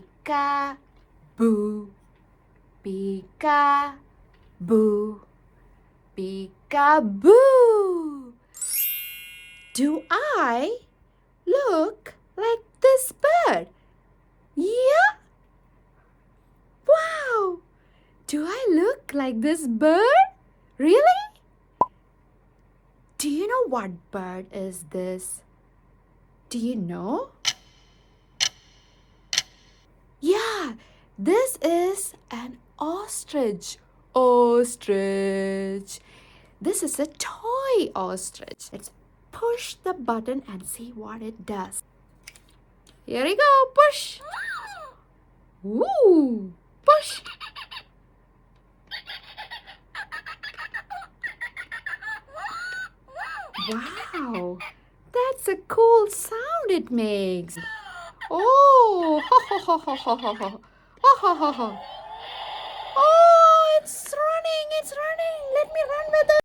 Peeka Boo, Peeka Boo, Peeka Boo. Do I look like this bird? Yeah. Wow. Do I look like this bird? Really? Do you know what bird is this? Do you know? Yeah, this is an ostrich. Ostrich. This is a toy ostrich. Let's push the button and see what it does. Here we go. Push. Ooh, push. Wow, that's a cool sound it makes. Oh, ho ho ho ho ho ho ho ho ho ho ho.